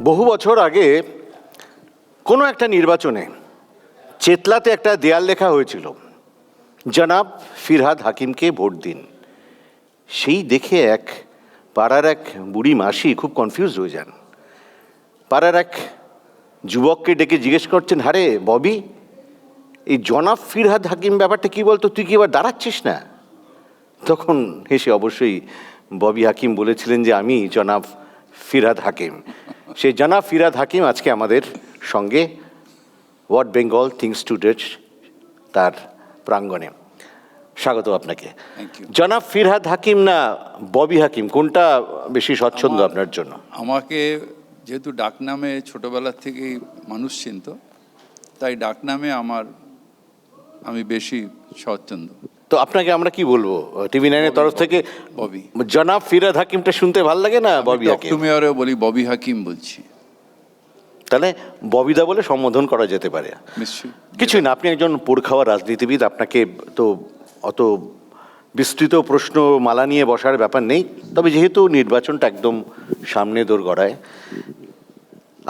বহু বছর আগে কোনো একটা নির্বাচনে চেতলাতে একটা দেয়াল লেখা হয়েছিল, জনাব ফিরহাদ হাকিমকে ভোট দিন। সেই দেখে এক পাড়ার এক বুড়ি মাসি খুব কনফিউজ হয়ে যান। পাড়ার এক যুবককে ডেকে জিজ্ঞেস করছেন, হারে ববি, এই জনাব ফিরহাদ হাকিম ব্যাপারটা কি বলতো, তুই কি এবার দাঁড়াচ্ছিস না? তখন হেসে অবশ্যই ববি হাকিম বলেছিলেন যে আমি জনাব ফিরহাদ হাকিম। সেই জনাব ফিরহাদ হাকিম আজকে আমাদের সঙ্গে হোয়াট বেঙ্গল থিংস টুডে তার প্রাঙ্গণে। স্বাগত আপনাকে। জনাব ফিরহাদ হাকিম না ববি হাকিম, কোনটা বেশি স্বচ্ছন্দ আপনার জন্য? আমাকে যেহেতু ডাকনামে ছোটবেলার থেকেই মানুষ চিনত, তাই ডাকনামে আমি বেশি স্বচ্ছন্দ। তো আপনাকে আমরা কি বলবো টিভি নাইনের তরফ থেকে? ববি। জনাব ফিরহাদ হাকিমটা শুনতে ভালো লাগে না ববি হাকিম? তুমি আরও বলি ববি হাকিম বলছি। তাহলে ববিদা বলে সম্বোধন করা যেতে পারে। নিশ্চয়ই। কিছুই না, আপনি একজন পোড় খাওয়া রাজনীতিবিদ, আপনাকে তো অত বিস্তৃত প্রশ্ন মালা নিয়ে বসার ব্যাপার নেই। তবে যেহেতু নির্বাচনটা একদম সামনে দোরগড়ায়,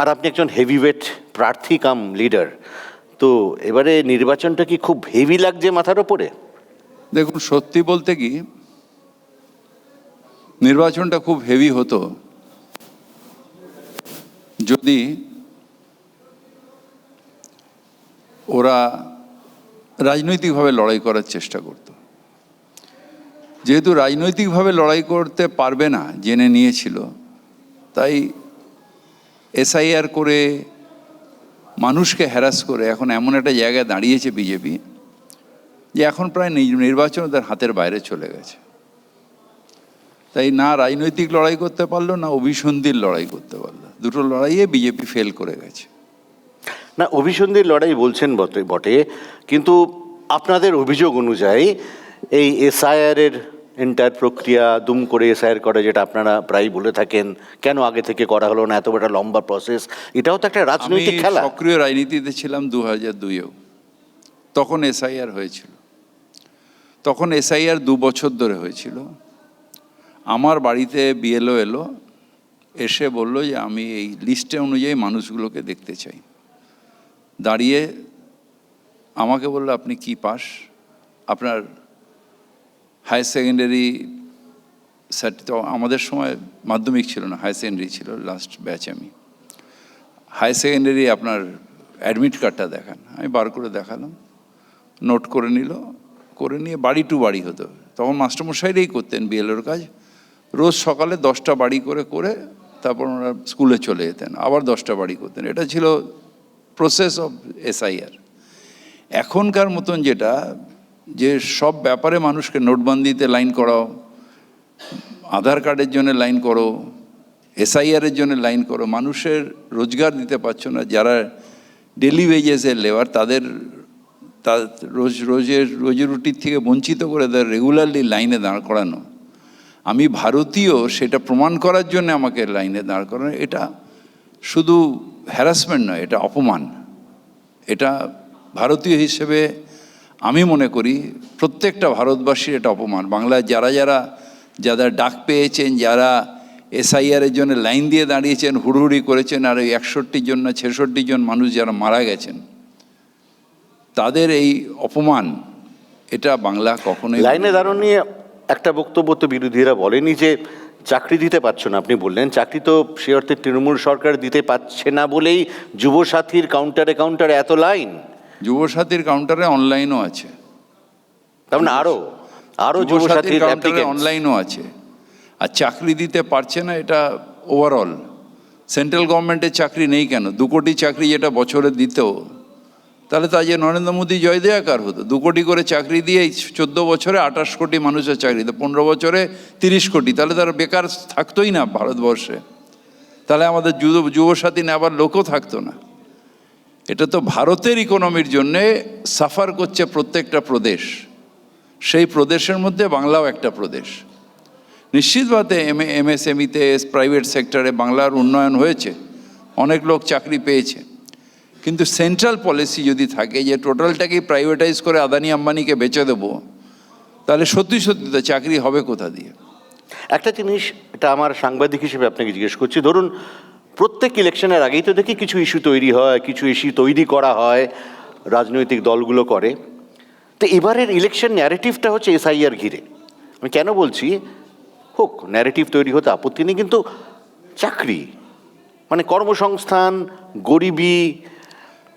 আর আপনি একজন হেভিওয়েট প্রার্থী কাম লিডার, তো এবারে নির্বাচনটা কি খুব হেভি লাগছে মাথার ওপরে? দেখুন, সত্যি বলতে কি, নির্বাচনটা খুব হেভি হতো যদি ওরা রাজনৈতিকভাবে লড়াই করার চেষ্টা করত। যেহেতু রাজনৈতিকভাবে লড়াই করতে পারবে না জেনে নিয়েছিল, তাই এসআইআর করে মানুষকে হ্যারাস করে এখন এমন একটা জায়গায় দাঁড়িয়েছে বিজেপি যে এখন প্রায় নির্বাচন তার হাতের বাইরে চলে গেছে। তাই না রাজনৈতিক লড়াই করতে পারলো, না অভিসন্ধির লড়াই করতে পারলো। দুটো লড়াইয়ে বিজেপি ফেল করে গেছে। না, অভিসন্ধির লড়াই বলছেন বটে, কিন্তু আপনাদের অভিযোগ অনুযায়ী এই এসআইআর-এর এন্টার প্রক্রিয়া দুম করে এসআইআর করে, যেটা আপনারা প্রায় বলে থাকেন, কেন আগে থেকে করা হলো না, এত বড় লম্বা প্রসেস, এটাও তো একটা রাজনৈতিক খেলা। সক্রিয় রাজনীতিতে ছিলাম 2002-এও, তখন এসআইআর হয়েছিল। তখন এসআইআর 2 বছর ধরে হয়েছিল। আমার বাড়িতে বিএলও এলো, এসে বলল যে আমি এই লিস্টে অনুযায়ী মানুষগুলোকে দেখতে চাই। দাঁড়িয়ে আমাকে বললো, আপনি কি পাস, আপনার হায়ার সেকেন্ডারি তো আমাদের সময় মাধ্যমিক ছিল না, হায়ার সেকেন্ডারি ছিল, লাস্ট ব্যাচ আমি। হায়ার সেকেন্ডারি আপনার অ্যাডমিট কার্ডটা দেখান। আমি বার করে দেখালাম, নোট করে নিল, করে নিয়ে বাড়ি টু বাড়ি হতো। তখন মাস্টারমশাইরাই করতেন বিএলওর কাজ। রোজ সকালে 10টা বাড়ি করে তারপর ওনারা স্কুলে চলে যেতেন, আবার 10টা বাড়ি করতেন। এটা ছিল প্রসেস অফ এসআইআর। এখনকার মতন যেটা, যে সব ব্যাপারে মানুষকে নোটবন্দিতে লাইন করাও, আধার কার্ডের জন্য লাইন করো, এসআইআরের জন্য লাইন করো, মানুষের রোজগার দিতে পারছো না, যারা ডেলি ওয়েজেসের লেবার, তাদের রোজি রুটির থেকে বঞ্চিত করে তাদের রেগুলারলি লাইনে দাঁড় করানো। আমি ভারতীয় সেটা প্রমাণ করার জন্য আমাকে লাইনে দাঁড় করানো, এটা শুধু হ্যারাসমেন্ট নয়, এটা অপমান। এটা ভারতীয় হিসেবে আমি মনে করি প্রত্যেকটা ভারতবাসীর এটা অপমান। বাংলায় যারা ডাক পেয়েছেন, যারা এসআইআরের জন্য লাইন দিয়ে দাঁড়িয়েছেন, হুড়হুড়ি করেছেন, আর ওই 61 জন না 66 জন মানুষ যারা মারা গেছেন, তাদের এই অপমান, এটা বাংলা কখনোই। লাইনে দাঁড়ানো নিয়ে একটা বক্তব্য তো বিরোধীরা বলেনি যে চাকরি দিতে পারছো না। আপনি বললেন চাকরি তো সে অর্থে তৃণমূল সরকার দিতে পারছে না বলেই যুবসাথীর কাউন্টারে এত লাইন। যুবসাথীর কাউন্টারে অনলাইনও আছে, তার মানে আরো যুবসাথীর কাউন্টারে অনলাইনও আছে। আর চাকরি দিতে পারছে না, এটা ওভারঅল। সেন্ট্রাল গভর্নমেন্টের চাকরি নেই কেন? 2 কোটি চাকরি যেটা বছরে দিত, তাহলে তা যে নরেন্দ্র মোদী জয় দেয়াকার হতো। 2 কোটি করে চাকরি দিয়ে 14 বছরে 28 কোটি মানুষের চাকরি দিত, 15 বছরে 30 কোটি, তাহলে তারা বেকার থাকতোই না ভারতবর্ষে। তাহলে আমাদের যুবসাথী নেবার লোকও থাকতো না। এটা তো ভারতের ইকোনমির জন্যে সাফার করছে প্রত্যেকটা প্রদেশ। সেই প্রদেশের মধ্যে বাংলাও একটা প্রদেশ। নিশ্চিতভাবে এমএসএমইতে, প্রাইভেট সেক্টরে বাংলার উন্নয়ন হয়েছে, অনেক লোক চাকরি পেয়েছে। কিন্তু সেন্ট্রাল পলিসি যদি থাকে যে টোটালটাকেই প্রাইভেটাইজ করে আদানি আম্বানিকে বেচে দেবো, তাহলে সত্যি তো চাকরি হবে কোথা দিয়ে? একটা জিনিস, এটা আমার সাংবাদিক হিসেবে আপনাকে জিজ্ঞেস করছি, ধরুন প্রত্যেক ইলেকশনের আগেই তো দেখি কিছু ইস্যু তৈরি হয়, কিছু ইস্যু তৈরি করা হয়, রাজনৈতিক দলগুলো করে। তো এবারের ইলেকশন ন্যারেটিভটা হচ্ছে এসআইআর ঘিরে। আমি কেন বলছি, হোক ন্যারেটিভ তৈরি হতে আপত্তি নেই, কিন্তু চাকরি মানে কর্মসংস্থান, গরিবি,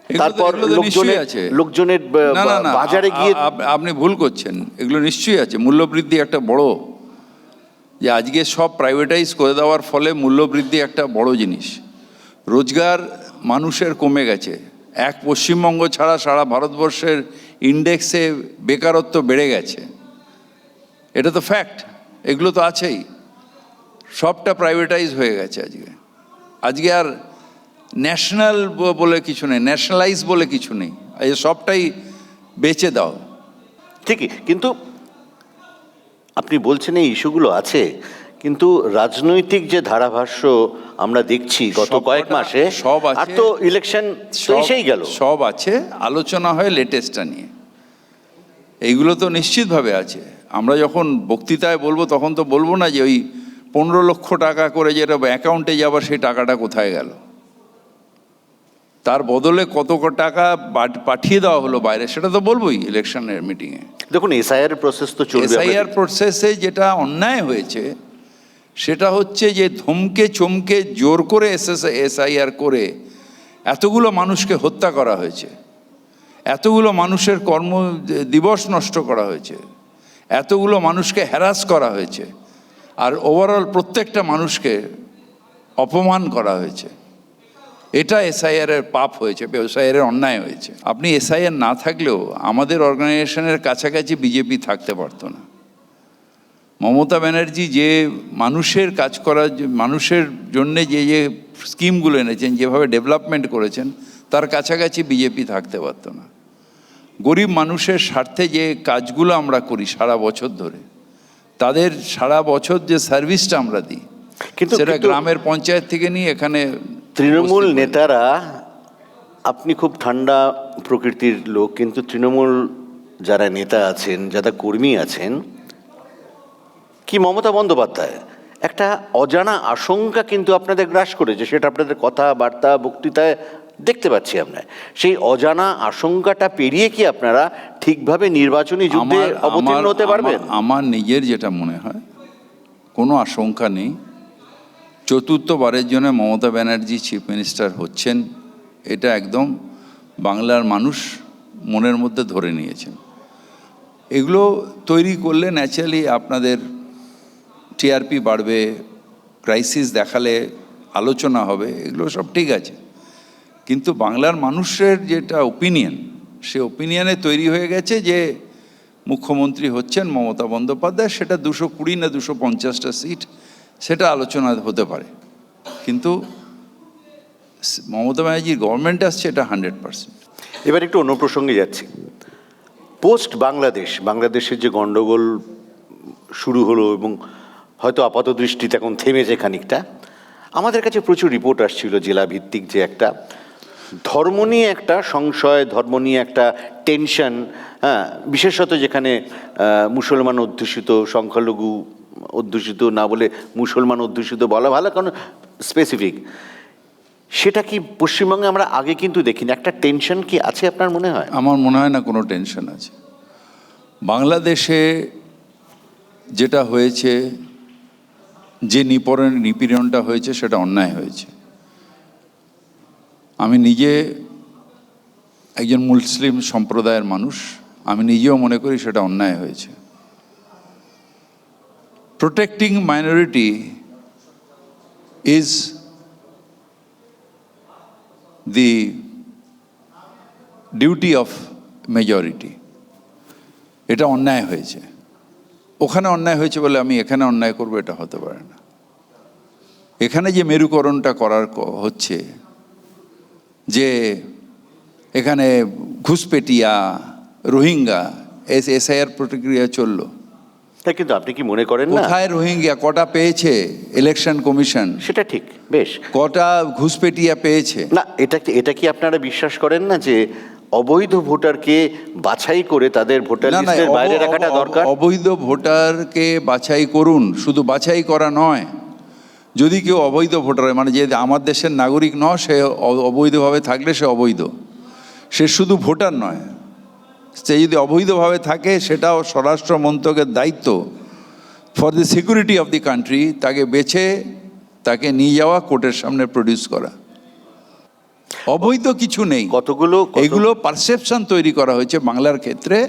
তারপর এগুলো তো নিশ্চয়ই আছে। লোকজনের না না না, বাজারে গিয়ে আপনি ভুল করছেন, এগুলো নিশ্চয়ই আছে। মূল্যবৃদ্ধি একটা বড়, যে আজকে সব প্রাইভেটাইজ করে দেওয়ার ফলে মূল্যবৃদ্ধি একটা বড় জিনিস। রোজগার মানুষের কমে গেছে, এক পশ্চিমবঙ্গ ছাড়া সারা ভারতবর্ষের ইন্ডেক্সে বেকারত্ব বেড়ে গেছে, এটা তো ফ্যাক্ট। এগুলো তো আছেই, সবটা প্রাইভেটাইজ হয়ে গেছে আজকে। আজকে আর ন্যাশনাল বলে কিছু নেই, ন্যাশনালাইজ বলে কিছু নেই, এই সবটাই বেচে দাও। ঠিকই, কিন্তু আপনি বলছেন এই ইস্যুগুলো আছে, কিন্তু রাজনৈতিক যে ধারাভাষ্য আমরা দেখছি গত কয়েক মাসে, সব আছে। আর তো ইলেকশন এসেই গেল, সব আছে, আলোচনা হয় লেটেস্টটা নিয়ে। এইগুলো তো নিশ্চিতভাবে আছে। আমরা যখন বক্তৃতায় বলবো তখন তো বলবো না যে ওই 15 লক্ষ টাকা করে যেটা অ্যাকাউন্টে যাবার সেই টাকাটা কোথায় গেল, তার বদলে কত টাকা পাঠিয়ে দেওয়া হলো বাইরে, সেটা তো বলবোই ইলেকশনের মিটিংয়ে। দেখুন এসআইআর প্রসেস তো চলবে। এসআইআর প্রসেসে যেটা অন্যায় হয়েছে সেটা হচ্ছে যে ধমকে চমকে জোর করে এসআইআর করে এতগুলো মানুষকে হত্যা করা হয়েছে, এতগুলো মানুষের কর্ম দিবস নষ্ট করা হয়েছে, এতগুলো মানুষকে হ্যারাস করা হয়েছে, আর ওভারঅল প্রত্যেকটা মানুষকে অপমান করা হয়েছে। এটা এসআইআরের পাপ হয়েছে, এসআইআরের অন্যায় হয়েছে। আপনি এসআইআর না থাকলেও আমাদের অর্গানাইজেশনের কাছাকাছি বিজেপি থাকতে পারতো না। মমতা ব্যানার্জি যে মানুষের কাজ করার, মানুষের জন্যে যে যে স্কিমগুলো এনেছেন, যেভাবে ডেভেলপমেন্ট করেছেন, তার কাছাকাছি বিজেপি থাকতে পারতো না। গরিব মানুষের স্বার্থে যে কাজগুলো আমরা করি সারা বছর ধরে, তাদের সারা বছর যে সার্ভিসটা আমরা দিই, কিন্তু সেটা গ্রামের পঞ্চায়েত থেকে নিয়ে এখানে তৃণমূল নেতারা, আপনি খুব ঠান্ডা প্রকৃতির লোক, কিন্তু তৃণমূল যারা নেতা আছেন, যারা কর্মী আছেন, কি মমতা বন্দ্যোপাধ্যায় একটা অজানা আশঙ্কা কিন্তু আপনাদের গ্রাস করেছে, সেটা আপনাদের কথাবার্তা বক্তৃতায় দেখতে পাচ্ছি আমরা। সেই অজানা আশঙ্কাটা পেরিয়ে কি আপনারা ঠিকভাবে নির্বাচনী যুদ্ধে অবতীর্ণ হতে পারবেন? আমার নিজের যেটা মনে হয়, কোনো আশঙ্কা নেই। চতুর্থবারের জন্য মমতা ব্যানার্জি চিফ মিনিস্টার হচ্ছেন, এটা একদম বাংলার মানুষ মনের মধ্যে ধরে নিয়েছেন। এগুলো তৈরি করলে ন্যাচারালি আপনাদের টিআরপি বাড়বে, ক্রাইসিস দেখালে আলোচনা হবে, এগুলো সব ঠিক আছে। কিন্তু বাংলার মানুষের যেটা ওপিনিয়ন, সে ওপিনিয়নে তৈরি হয়ে গেছে যে মুখ্যমন্ত্রী হচ্ছেন মমতা বন্দ্যোপাধ্যায়, সেটা 220 না 250টা সিট, সেটা আলোচনা হতে পারে। কিন্তু মমতা ব্যানার্জির গভর্নমেন্ট আসছে, এটা 100%। এবার একটু অন্য প্রসঙ্গে যাচ্ছি। পোস্ট বাংলাদেশের যে গণ্ডগোল শুরু হলো এবং হয়তো আপাত দৃষ্টিতে এখন থেমেছে খানিকটা, আমাদের কাছে প্রচুর রিপোর্ট আসছিল জেলা ভিত্তিক, যে একটা ধর্ম নিয়ে একটা সংশয়, ধর্ম নিয়ে একটা টেনশন, হ্যাঁ, বিশেষত যেখানে মুসলমান অধ্যুষিত, সংখ্যালঘু অধ্যুষিত না বলে মুসলমান অধ্যুষিত বলা ভালো, কারণ স্পেসিফিক। সেটা কি পশ্চিমবঙ্গে আমরা আগে কিন্তু দেখিনি, একটা টেনশন কি আছে আপনার মনে হয়? আমার মনে হয় না কোনো টেনশন আছে। বাংলাদেশে যেটা হয়েছে, যে নিপীড়নটা হয়েছে, সেটা অন্যায় হয়েছে। আমি নিজে একজন মুসলিম সম্প্রদায়ের মানুষ, আমি নিজেও মনে করি সেটা অন্যায় হয়েছে। Protecting minority is the duty of majority. এটা অন্যায় হয়েছে। ওখানে অন্যায় হয়েছে বলে আমি এখানে অন্যায় করবো, এটা হতে পারে না। এখানে যে মেরুকরণটা করার হচ্ছে, যে এখানে ঘুষপেটিয়া, রোহিঙ্গা, এসআইআর প্রতিক্রিয়া চললো, তাই কিন্তু আপনি কি মনে করেন না, কোথায় রোহিঙ্গা কটা পেয়েছে ইলেকশন কমিশন? সেটা ঠিক, বেশ, কটা ঘুষপেটিয়া পেয়েছে? না, এটা কি আপনারা বিশ্বাস করেন না যে অবৈধ ভোটারকে বাছাই করে তাদের ভোটার লিস্টের বাইরে রাখাটা দরকার? অবৈধ ভোটারকে বাছাই করুন, শুধু বাছাই করা নয়, যদি কেউ অবৈধ ভোটার হয়, মানে যে আমার দেশের নাগরিক নয়, সে অবৈধভাবে থাকলে সে অবৈধ। সে শুধু ভোটার নয়, সে যদি অবৈধভাবে থাকে সেটাও স্বরাষ্ট্র মন্ত্রকের দায়িত্ব, for the security of the country, তাকে বেছে তাকে নিয়ে যাওয়া, কোর্টের সামনে প্রডিউস করা। অবৈধ কিছু নেই। এগুলো পারসেপশন তৈরি করা হয়েছে বাংলার ক্ষেত্রে।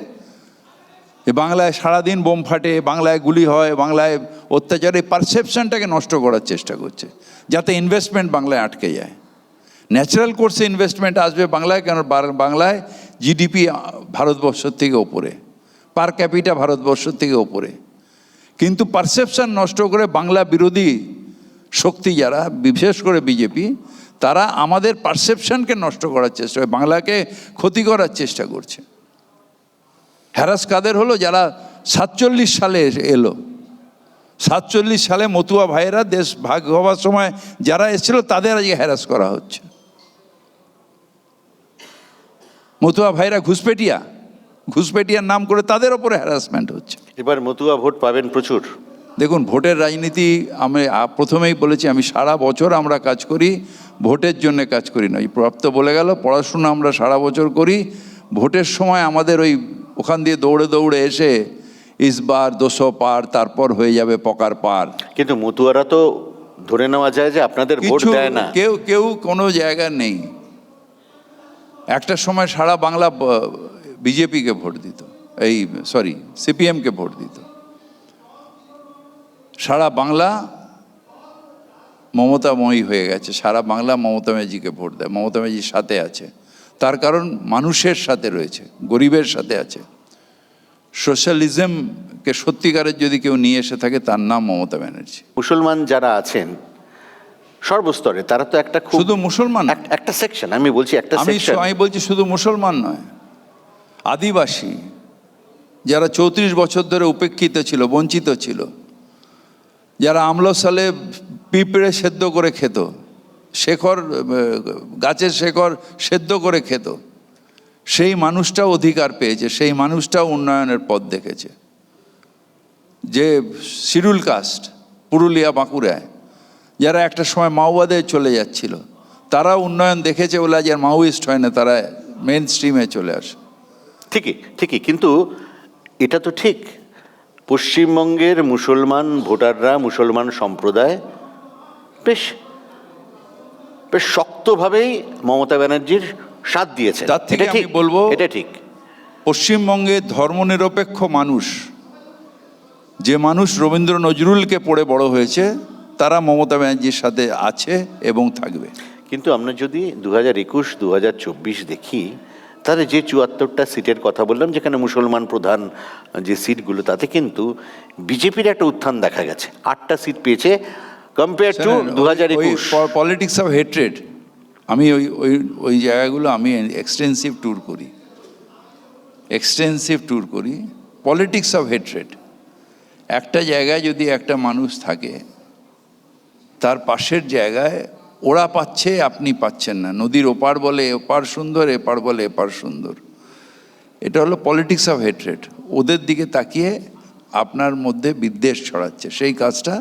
বাংলায় সারাদিন বোম ফাটে, বাংলায় গুলি হয়, বাংলায় অত্যাচার, এই পারসেপশনটাকে নষ্ট করার চেষ্টা করছে, যাতে ইনভেস্টমেন্ট বাংলায় আটকে যায়। ন্যাচারাল কোর্সে ইনভেস্টমেন্ট আসবে বাংলায়, কেন বাংলায় জিডিপি ভারতবর্ষের থেকে ওপরে, পার ক্যাপিটা ভারতবর্ষের থেকে ওপরে। কিন্তু পারসেপশন নষ্ট করে বাংলা বিরোধী শক্তি যারা, বিশেষ করে বিজেপি, তারা আমাদের পারসেপশনকে নষ্ট করার চেষ্টা করে, বাংলাকে ক্ষতি করার চেষ্টা করছে। হ্যারাস কাদের হলো? যারা 47 সালে এলো, 47 সালে মতুয়া ভাইয়েরা দেশ ভাগ হওয়ার সময় যারা এসেছিল, তাদের আজকে হ্যারাস করা হচ্ছে। মতুয়া ভাইরা ঘুষপেটিয়ার নাম করে তাদের ওপরে হ্যারাসমেন্ট হচ্ছে। এবার মতুয়া ভোট পাবেন প্রচুর। দেখুন, ভোটের রাজনীতি, আমি প্রথমেই বলেছি, আমি সারা বছর আমরা কাজ করি, ভোটের জন্য কাজ করি না। এই প্রাপ্ত বলে গেল, পড়াশোনা আমরা সারা বছর করি, ভোটের সময় আমাদের ওই ওখান দিয়ে দৌড়ে দৌড়ে এসে ইসবার 200 পার, তারপর হয়ে যাবে পকার পার। কিন্তু মতুয়ারা তো ধরে নেওয়া যায় যে আপনাদের ভোট দেয় না। কেউ কোনো জায়গা নেই। একটা সময় সারা বাংলা বিজেপিকে ভোট দিত, সিপিএমকে ভোট দিত। সারা বাংলা মমতাময়ী হয়ে গেছে, সারা বাংলা মমতা ব্যানার্জিকে ভোট দেয়, মমতা ব্যানার্জির সাথে আছে। তার কারণ মানুষের সাথে রয়েছে, গরিবের সাথে আছে। সোশ্যালিজমকে সত্যিকারের যদি কেউ নিয়ে এসে থাকে, তার নাম মমতা ব্যানার্জি। মুসলমান যারা আছেন সর্বস্তরে, তারা তো একটা শুধু মুসলমান, একটা সেকশন, আমি বলছি একটা সেকশন, আমি বলছি শুধু মুসলমান নয়, আদিবাসী যারা 34 বছর ধরে উপেক্ষিত ছিল, বঞ্চিত ছিল, যারা আমলসালে পিঁপড়ে সেদ্ধ করে খেত, গাছের শেকড় সেদ্ধ করে খেত, সেই মানুষটাও অধিকার পেয়েছে, সেই মানুষটাও উন্নয়নের পথ দেখেছে। যে শিডিউল কাস্ট পুরুলিয়া, বাঁকুড়ায় যারা একটা সময় মাওবাদে চলে যাচ্ছিল, তারা উন্নয়ন দেখেছে বলে আজ আর মাওয়িস্ট হয় না, তারা মেন স্ট্রিমে চলে আসে। ঠিকই, কিন্তু এটা তো ঠিক, পশ্চিমবঙ্গের মুসলমান ভোটাররা, মুসলমান সম্প্রদায় বেশ শক্তভাবেই মমতা ব্যানার্জির সাথ দিয়েছে। তার থেকে আমি বলবো, এটা ঠিক, পশ্চিমবঙ্গে ধর্মনিরপেক্ষ মানুষ, যে মানুষ রবীন্দ্র নজরুলকে পড়ে বড় হয়েছে, তারা মমতা ব্যানার্জির সাথে আছে এবং থাকবে। কিন্তু আমরা যদি 2021, 2024 দেখি, তাহলে যে 74টা সিটের কথা বললাম, যেখানে মুসলমান প্রধান যে সিটগুলো, তাতে কিন্তু বিজেপির একটা উত্থান দেখা গেছে। 8টা সিট পেয়েছে compare to 2021। Politics of hatred, আমি ওই জায়গাগুলো আমি এক্সটেন্সিভ ট্যুর করি। পলিটিক্স অফ হেট্রেড, একটা জায়গায় যদি একটা মানুষ থাকে, তার পাশের জায়গায় ওরা পাচ্ছে, আপনি পাচ্ছেন না। নদীর ওপার বলে ওপার সুন্দর, এপার বলে এপার সুন্দর। এটা হলো পলিটিক্স অফ হেট্রেড। ওদের দিকে তাকিয়ে আপনার মধ্যে বিদ্বেষ ছড়াচ্ছে। সেই কাজটা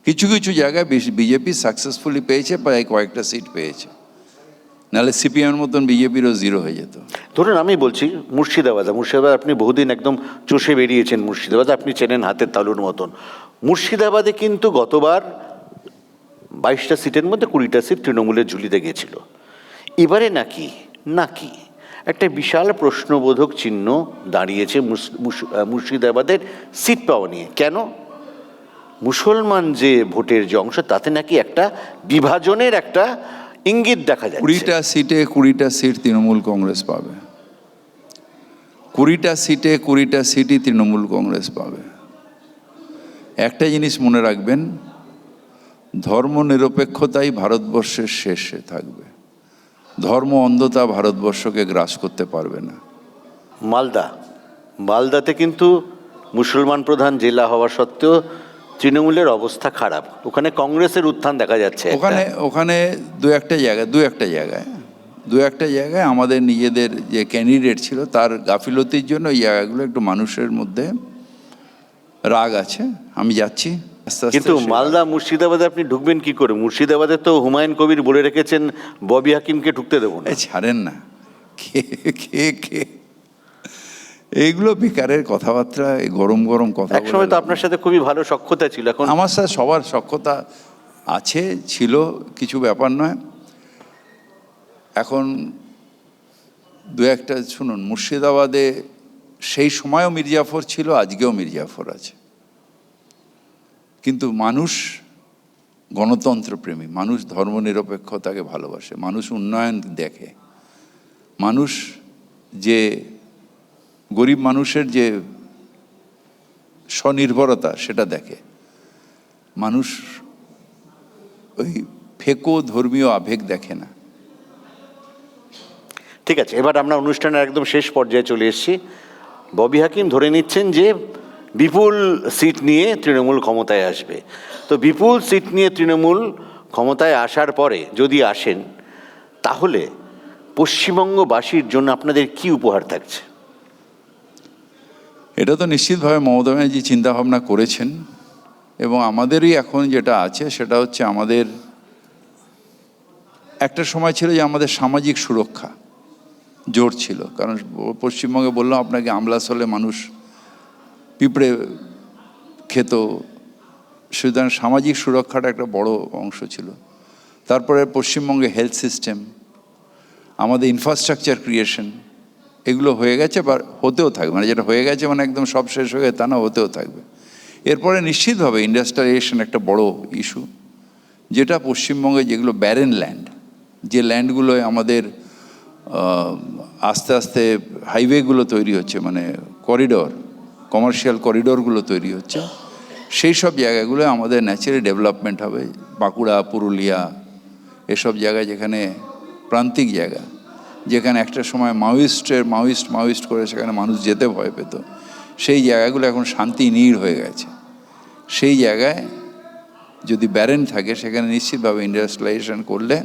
কিছু কিছু জায়গায় বিজেপি সাকসেসফুলি পেয়েছে, প্রায় কয়েকটা সিট পেয়েছে। নাহলে সিপিএমের মতন বিজেপিরও 0 হয়ে যেত। ধরুন আমি বলছি মুর্শিদাবাদ, আপনি বহুদিন একদম চষে বেরিয়েছেন। মুর্শিদাবাদ আপনি চেনেন হাতের তালুর মতন। মুর্শিদাবাদে কিন্তু গতবার 22টা সিটের মধ্যে 20টা সিট তৃণমূলের ঝুলিতে গেছিল। এবারে নাকি একটা বিশাল প্রশ্নবোধক চিহ্ন দাঁড়িয়েছে মুর্শিদাবাদের সিট পাওয়া নিয়ে। কেন? মুসলমান যে ভোটের যে অংশ, তাতে নাকি একটা বিভাজনের একটা ইঙ্গিত দেখা যায়। 20টা সিটে 20টা সিট তৃণমূল কংগ্রেস পাবে। 20টা সিটই তৃণমূল কংগ্রেস পাবে। একটা জিনিস মনে রাখবেন, ধর্মনিরপেক্ষতাই ভারতবর্ষের শেষে থাকবে। ধর্ম অন্ধতা ভারতবর্ষকে গ্রাস করতে পারবে না। মালদাতে কিন্তু মুসলমান প্রধান জেলা হওয়া সত্ত্বেও তৃণমূলের অবস্থা খারাপ। ওখানে কংগ্রেসের উত্থান দেখা যাচ্ছে। ওখানে দু একটা জায়গায় আমাদের নিজেদের যে ক্যান্ডিডেট ছিল, তার গাফিলতির জন্য এই জায়গাগুলো একটু মানুষের মধ্যে রাগ আছে। আমি যাচ্ছি, আস্তে আস্তে কিন্তু সে- মালদা মুর্শিদাবাদে আপনি ঢুকবেন কি করে? মুর্শিদাবাদে তো হুমায়ুন কবির বলে রেখেছেন ববি হাকিমকে ঢুকতে দেবো না। এই ছাড়েন না, কে কে কে এইগুলো বেকারের কথাবার্তা, এই গরম গরম কথা এক সময় তো বলে আপনার সাথে খুবই ভালো সখ্যতা ছিল, এখন আমার সাথে সবার সখ্যতা আছে, ছিল, কিছু ব্যাপার নয়। এখন দু একটা শুনুন, মুর্শিদাবাদে সেই সময়ও মির্জাফর ছিল, আজকেও মির্জাফর আছে, কিন্তু মানুষ গণতন্ত্রপ্রেমী, মানুষ ধর্মনিরপেক্ষতাকে ভালোবাসে, মানুষ উন্নয়ন দেখে, মানুষ যে গরিব মানুষের যে স্বনির্ভরতা সেটা দেখে। মানুষ ওই ফেকো ধর্মীয় আবেগ দেখে না। ঠিক আছে, এবার আমরা অনুষ্ঠানের একদম শেষ পর্যায়ে চলে এসেছি। ববি হাকিম ধরে নিচ্ছেন যে বিপুল সিট নিয়ে তৃণমূল ক্ষমতায় আসবে। তো বিপুল সিট নিয়ে তৃণমূল ক্ষমতায় আসার পরে যদি আসেন, তাহলে পশ্চিমবঙ্গবাসীর জন্য আপনাদের কি উপহার থাকছে? এটা তো নিশ্চিতভাবে মমতা ব্যানার্জি চিন্তাভাবনা করেছেন, এবং আমাদেরই এখন যেটা আছে সেটা হচ্ছে, আমাদের একটা সময় ছিল যে আমাদের সামাজিক সুরক্ষা জোর ছিল, কারণ পশ্চিমবঙ্গে বললাম আপনাকে আমলাসলে মানুষ পিঁপড়ে খেত, সুতরাং সামাজিক সুরক্ষাটা একটা বড় অংশ ছিল। তারপরে পশ্চিমবঙ্গে হেলথ সিস্টেম, আমাদের ইনফ্রাস্ট্রাকচার ক্রিয়েশন, এগুলো হয়ে গেছে বা হতেও থাকবে, মানে যেটা হয়ে গেছে মানে একদম সব শেষ হয়ে গেছে তা না, হতেও থাকবে। এরপরে নিশ্চিতভাবে ইন্ডাস্ট্রিয়ালাইজেশন একটা বড় ইস্যু, যেটা পশ্চিমবঙ্গে যেগুলো ব্যারেন ল্যান্ড, যে ল্যান্ডগুলোয় আমাদের আস্তে আস্তে হাইওয়েগুলো তৈরি হচ্ছে, মানে করিডোর, কমার্শিয়াল করিডোরগুলো তৈরি হচ্ছে, সেই সব জায়গাগুলো আমাদের ন্যাচারালি ডেভেলপমেন্ট হবে। বাঁকুড়া, পুরুলিয়া, এসব জায়গায় যেখানে প্রান্তিক জায়গা, যেখানে একটা সময় মাওয়িস্ট করে সেখানে মানুষ যেতে ভয় পেত, সেই জায়গাগুলো এখন শান্তি নীড় হয়ে গেছে। সেই জায়গায় যদি ব্যারেন থাকে, সেখানে নিশ্চিতভাবে ইন্ডাস্ট্রিয়ালাইজেশন করলে,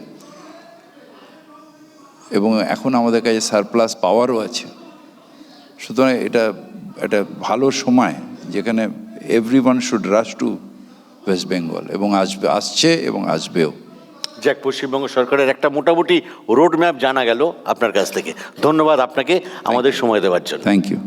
এবং এখন আমাদের কাছে সারপ্লাস পাওয়ারও আছে, সুতরাং এটা একটা ভালো সময় যেখানে everyone should rush to West Bengal, এবং আসছে এবং আসবেও। যাক, পশ্চিমবঙ্গ সরকারের একটা মোটামুটি রোড ম্যাপ জানা গেল আপনার কাছ থেকে। ধন্যবাদ আপনাকে আমাদের সময় দেওয়ার জন্য। Thank you.